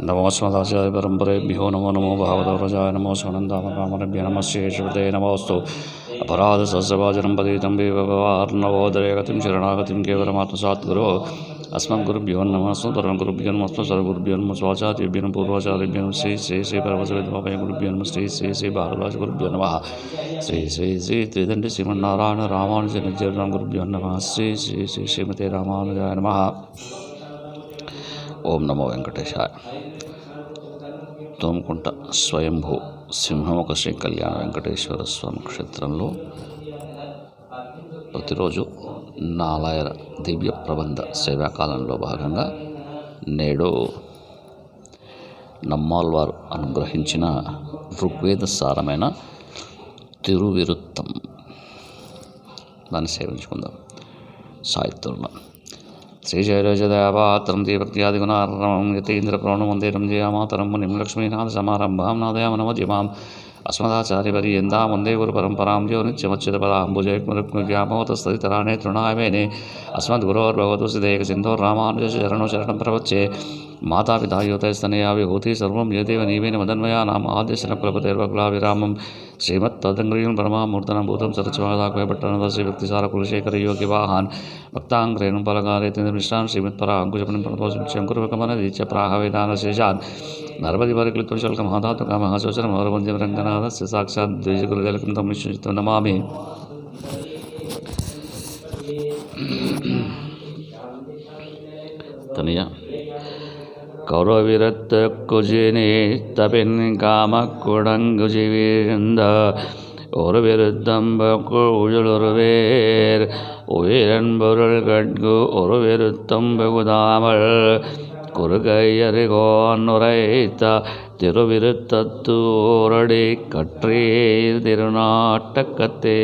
नमो स्मदाचार्य परम्परेभ्यो नमो नमो भागवतव्रजाय नमो स्वानन्दामकामरेभ्यो नमः श्रीश्रुते नमोऽस्तु अपराधसहस्रभाजनं पतितं विभवार्णवोदरे गतिं शरणागतिं केवलमात्मसात् गुरो अस्मद्गुरुभ्यो नमः अस्मद्परमगुरुभ्यो नमः अस्मत्सर्वगुरुभ्यो नमः स्वाचार्येभ्यो नमः पूर्वाचार्येभ्यो नमः श्री श्री श्री परमशिवोभयगुरुभ्यो नमः श्री श्री श्री भारद्वाजगुरुभ्यो नमः श्री श्री श्री त्रिदण्ड श्रीमन्नारायण रामानुजनजनां गुरुभ्यो नमः श्री श्री श्री श्रीमते रामानुजाय नमः। ఓం నమో వెంకటేశాయ. తోమకుంట స్వయంభూ సింహముఖ శ్రీ కళ్యాణ వెంకటేశ్వర స్వామి క్షేత్రంలో ప్రతిరోజు నాలాయర దివ్య ప్రబంధ సేవాకాలంలో భాగంగా నేడు నమ్మాళ్వారు అనుగ్రహించిన ఋగ్వేద సారమైన తిరువిరుత్తం దాన్ని సేవించుకుందాం. సాహిత్యంలో శ్రీశైలజదయాపాత్రం దీపక్త్యాదిగుణార్ణవం యతీంద్రప్రణం వందేరం జయామాతరం మునిం లక్ష్మీనాథ సమారంభాం నాదయామనమధ్యమాం అస్మదాచార్యపర్యంతాం వందే గురు పరంపరాం యో నిత్యమచ్యుతపదాంబుజైర్మురుక్మివ్యామోతస్తదితరాణే తృణాయమేనే అస్మద్గురోర్భగవతు సిదేక సింధో రామానుజ శరణో శరణం ప్రవచ్చే మాతాపితాయోతస్తనయా విభూతి సర్వం యదేవ నీవేన మదన్మయా నామ ఆద్యశనకులపతేర్వకులావిరామం శ్రీమత్తదంగ్రీం పరమామూర్తనం భూతం సరస్వాదాకపట్టణ శ్రీభక్తిసార కులశేఖర యోగి వాహాన్ భక్తాంగ్రేణం పలగారేంద్రమిశ్రాం శ్రీమత్పరాంకుశపనం ప్రణతోషం శంకురకమనదీచ ప్రాహవేదాన శేషాన్ నర్మది పరికృతం శుల్కమహాధాతుకమహాశోచరం ఔరవంద్యం రంగనాథస్య సాక్షాత్ ద్విజగురుజలకం తం విష్ణుచిత్తం నమామి. తనయ கௌரவிரத்த குஜினி தபின் காமக்குடங்குஜிவிருந்த ஒரு விருத்தம்ப உழலுருவேர் உயிரன்பொருள் கட்கு ஒரு விருத்தம் வெகுதாமல் குறுகையறிகோன் உரைத்த திருவிருத்தத்தூரடி கற்றீர் తిరునాటకతే.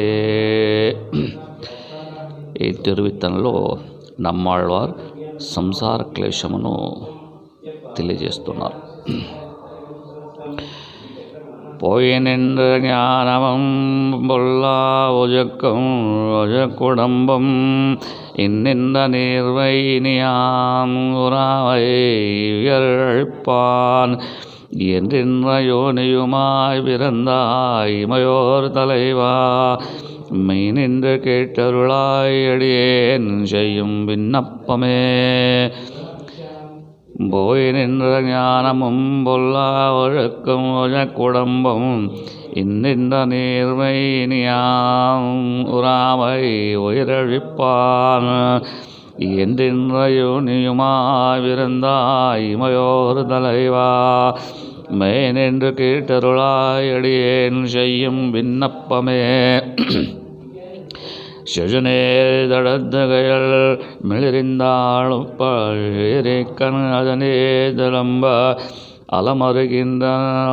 ఈ తిరువిత్తంలో నమ్మాళ్వార్ సంసార క్లేశమును తెలియజేస్తున్నారు. పోయినింద్ర జ్ఞానమం బొల్లా ఒజక్కం ఒజకుడంబం இன்னின்ற நீர்வைனியாம் உறாவையழ்ப்பான் என்றின்ற யோனியுமாய் பிறந்தாய் இமையோர் தலைவா மெய் நின்று கேட்டருளாய் அடியேன் செய்யும் விண்ணப்பமே. போய் நின்ற ஞானமும் பொல்லா ஒழுக்கம் ஒழக்குடம்பம் இன்னின்ற நீர்மைனியாம் உறாமை உயிரழிப்பான் என்றின்ற யோனியுமாவிருந்தாய் இமையோர் தலைவா மெய் நின்று கேட்டருளாய் அடியேன் செய்யும் விண்ணப்பமே. செஜனேர் தடத்தகையல் மிளிரிந்தாளும் பழிரிக்கண் அதனே தளம்ப அலமருகின்ற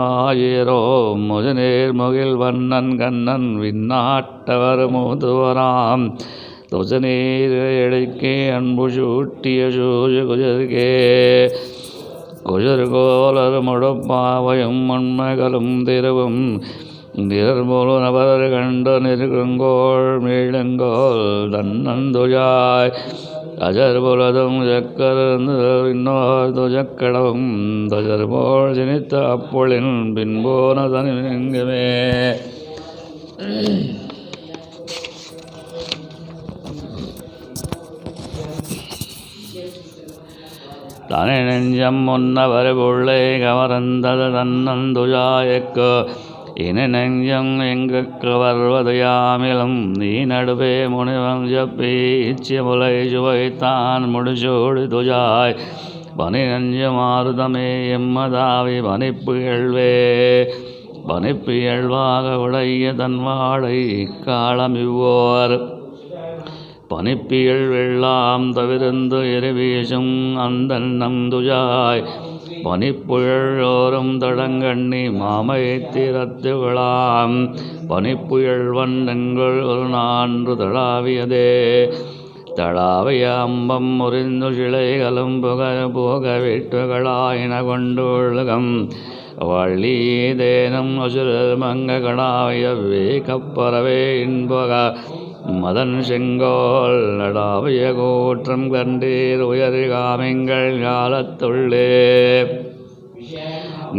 ஆயிரோ முஜனேர் முகில் வண்ணன் கண்ணன் விண்ணாட்டவர் மூதுவராம் துஜனீர் எழைக்கே அன்பு சூட்டிய சூஜ குஜர்கே குஜர்கோலர் முடப்பாவையும் மண்மகளும் திருவும் நிரர்மூல நபர் கண்ட நெருங்கோள் மீளங்கோள் தன்னந்துஜாய் அஜர்புலதும் ஜக்கரந்தோர் துஜக்கடவும் துஜர்போல் ஜனித்த அப்பொழின் பின்போன தனிங்கமே. தனி நெஞ்சம் முன்னவர் புள்ளை கவர்ந்தது தன்னந்துஜாயக்கு இன நெஞ்சம் எங்குக்கு வருவது யாமிலும் நீ நடுவே முனிவன் ஜப்பீச்சிய முலை சுவைத்தான் முடிச்சோடு துஜாய் பனி நஞ்சு மாறுதமே எம்மதாவி பனிப்பு எழுவே பனிப்பு எழுவாக உடைய தன்வாடை காலமிவ்வோர் பனிப்பியல் வெள்ளாம் தவிர்ந்து எரிவீசும் அந்த நந்துஜாய் பனிப்புயழோரும் தடங்கண்ணி மாமை திறத்துகளாம் பனிப்புயல் வண்ணங்கள் ஒரு நான்கு தடாவியதே தடாவிய அம்பம் முறிந்து சிலைகளும் போக வெட்டுகளாயின கொண்டுள்ளகம் வள்ளீதேனும் அசுரர் மங்க கடாவியவே கப்பறவே இன்பக மதன் செங்கோல் நடாவிய கூற்றம் கண்டீர் உயர் காமிங்கள் காலத்துள்ளே.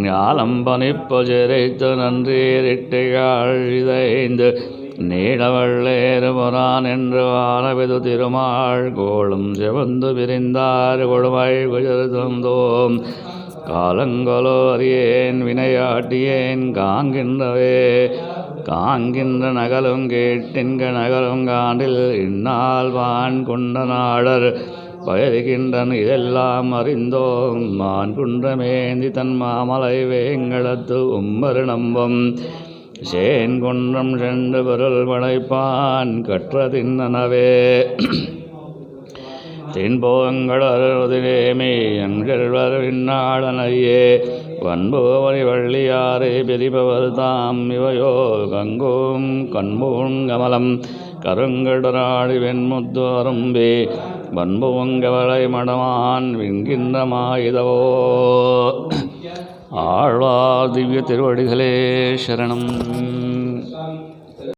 ஞாலம் பனிப்பொஜெரித்து நன்றீரிட்டுகள் இதைந்து நீடவள்ளேறு புறான் என்று வானவிது திருமாள் கோளும் செவந்து பிரிந்தார் கொடுமை குஜர்தந்தோம் காலங்கொலோ அறியேன் வினையாட்டியேன் காங்கின்ற நகலும் கேட்டின்க நகலும் காண்டில் இந்நாள் வான் கொண்ட நாடர் பயிர்கின்றன் இதெல்லாம் அறிந்தோம் மான் குன்றமேந்தி தன் மாமலை வேங்களத்து உம்மரு நம்பம் சேன் குன்றம் சென்று பொருள் படைப்பான் கற்ற தின்னனவே தென்போங்களருதிலேமே எங்கள்வர் விண்ணாளனையே வன்போவரி வள்ளியாரே பிரிபவர் தாம் இவையோ கங்கோம் கண்பூங் கமலம் கருங்கடராடி வெண்முத்து அரும்பே வன்புவங்கவளை மடமான் விண்கின்ற மாயுதவோ. ஆழ்வார் திவ்ய திருவடிகளே சரணம்.